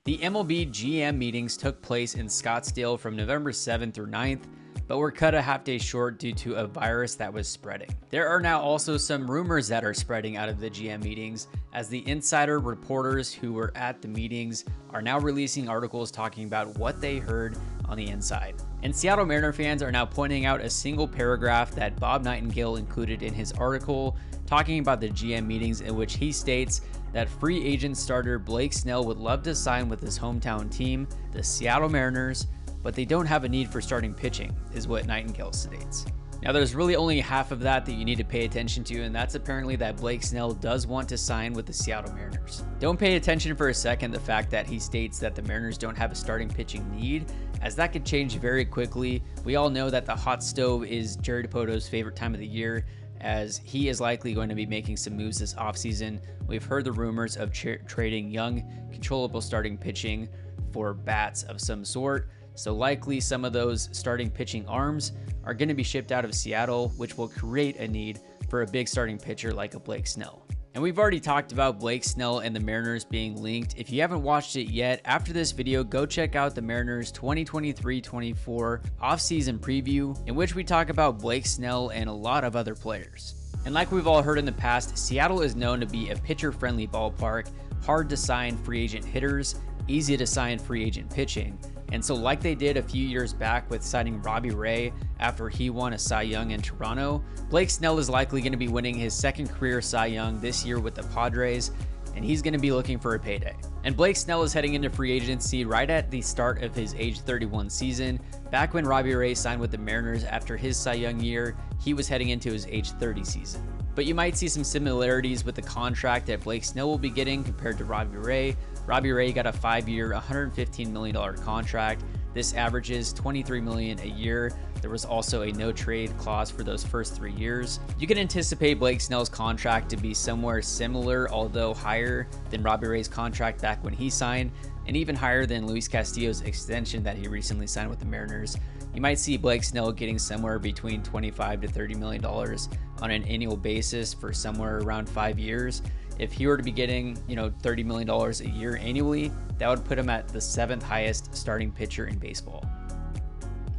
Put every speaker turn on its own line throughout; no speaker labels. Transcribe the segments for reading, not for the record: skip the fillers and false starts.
The MLB GM meetings took place in Scottsdale from November 7th through 9th, but were cut a half day short due to a virus that was spreading. There are now also some rumors that are spreading out of the GM meetings, as the insider reporters who were at the meetings are now releasing articles talking about what they heard on the inside. And Seattle Mariner fans are now pointing out a single paragraph that Bob Nightengale included in his article talking about the GM meetings, in which he states that free agent starter Blake Snell would love to sign with his hometown team, the Seattle Mariners, but they don't have a need for starting pitching, is what Nightengale states. Now, there's really only half of that you need to pay attention to, and that's apparently that Blake Snell does want to sign with the Seattle Mariners. Don't pay attention for a second the fact that he states that the Mariners don't have a starting pitching need, as that could change very quickly. We all know that the hot stove is Jared Poto's favorite time of the year, as he is likely going to be making some moves this offseason. We've heard the rumors of trading young, controllable starting pitching for bats of some sort. So likely some of those starting pitching arms are going to be shipped out of Seattle, which will create a need for a big starting pitcher like a Blake Snell. And we've already talked about Blake Snell and the Mariners being linked. If you haven't watched it yet, after this video, go check out the Mariners 2023-24 offseason preview, in which we talk about Blake Snell and a lot of other players. And like we've all heard in the past, Seattle is known to be a pitcher-friendly ballpark, hard to sign free agent hitters, easy to sign free agent pitching. And so like they did a few years back with signing Robbie Ray after he won a Cy Young in Toronto, Blake Snell is likely going to be winning his second career Cy Young this year with the Padres, and he's going to be looking for a payday. And Blake Snell is heading into free agency right at the start of his age 31 season. Back when Robbie Ray signed with the Mariners after his Cy Young year, he was heading into his age 30 season. But you might see some similarities with the contract that Blake Snell will be getting compared to Robbie Ray. Robbie Ray got a 5-year, $115 million contract. This averages $23 million a year. There was also a no-trade clause for those first 3 years. You can anticipate Blake Snell's contract to be somewhere similar, although higher than Robbie Ray's contract back when he signed, and even higher than Luis Castillo's extension that he recently signed with the Mariners. You might see Blake Snell getting somewhere between $25 to $30 million on an annual basis for somewhere around 5 years. If he were to be getting, $30 million a year annually, that would put him at the 7th highest starting pitcher in baseball.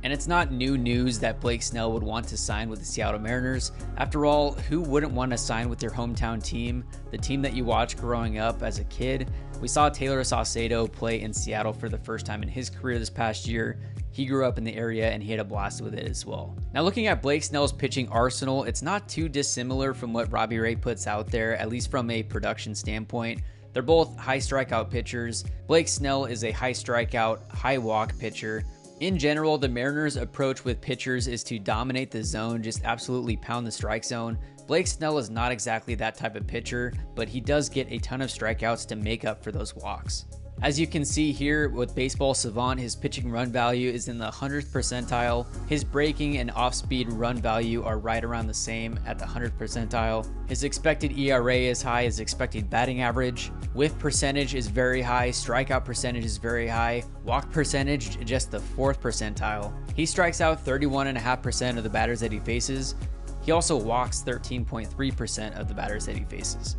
And it's not new news that Blake Snell would want to sign with the Seattle Mariners. After all, who wouldn't want to sign with their hometown team, the team that you watched growing up as a kid? We saw Taylor Saucedo play in Seattle for the first time in his career this past year. He grew up in the area and he had a blast with it as well. Now, looking at Blake Snell's pitching arsenal, it's not too dissimilar from what Robbie Ray puts out there, at least from a production standpoint. They're both high strikeout pitchers. Blake Snell is a high strikeout, high walk pitcher. In general, the Mariners' approach with pitchers is to dominate the zone, just absolutely pound the strike zone. Blake Snell is not exactly that type of pitcher, but he does get a ton of strikeouts to make up for those walks. As you can see here with Baseball Savant, his pitching run value is in the 100th percentile. His breaking and off-speed run value are right around the same at the 100th percentile. His expected ERA is high, his expected batting average. Whiff percentage is very high, strikeout percentage is very high, walk percentage just the 4th percentile. He strikes out 31.5% of the batters that he faces. He also walks 13.3% of the batters that he faces.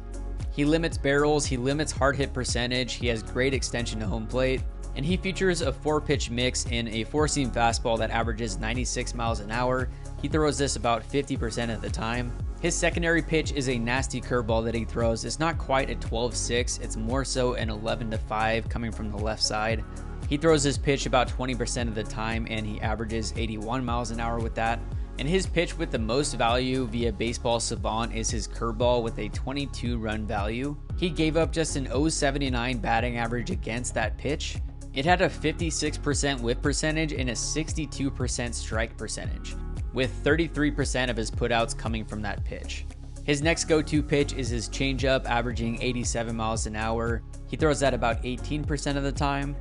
He limits barrels, he limits hard hit percentage, he has great extension to home plate, and he features a 4-pitch mix in a 4-seam fastball that averages 96 miles an hour. He throws this about 50% of the time. His secondary pitch is a nasty curveball that he throws. It's not quite a 12-6, it's more so an 11-5 coming from the left side. He throws this pitch about 20% of the time and he averages 81 miles an hour with that. And his pitch with the most value via Baseball Savant is his curveball with a 22 run value. He gave up just an .079 batting average against that pitch. It had a 56% whiff percentage and a 62% strike percentage, with 33% of his putouts coming from that pitch. His next go-to pitch is his changeup, averaging 87 miles an hour. He throws that about 18% of the time.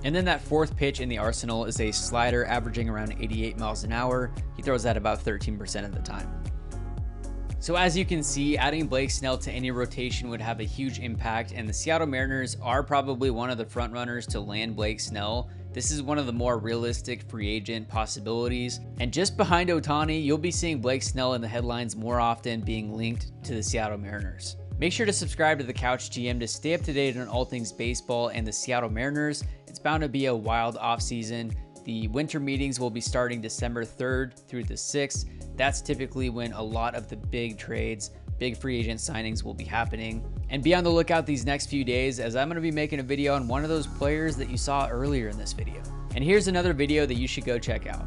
And then that 4th pitch in the arsenal is a slider averaging around 88 miles an hour. He throws that about 13% of the time. So as you can see, adding Blake Snell to any rotation would have a huge impact, and the Seattle Mariners are probably one of the front runners to land Blake Snell. This is one of the more realistic free agent possibilities. And just behind Ohtani, you'll be seeing Blake Snell in the headlines more often being linked to the Seattle Mariners. Make sure to subscribe to the Couch GM to stay up to date on all things baseball and the Seattle Mariners. It's bound to be a wild offseason. The winter meetings will be starting December 3rd through the 6th. That's typically when a lot of the big trades, big free agent signings will be happening. And be on the lookout these next few days, as I'm going to be making a video on one of those players that you saw earlier in this video. And here's another video that you should go check out.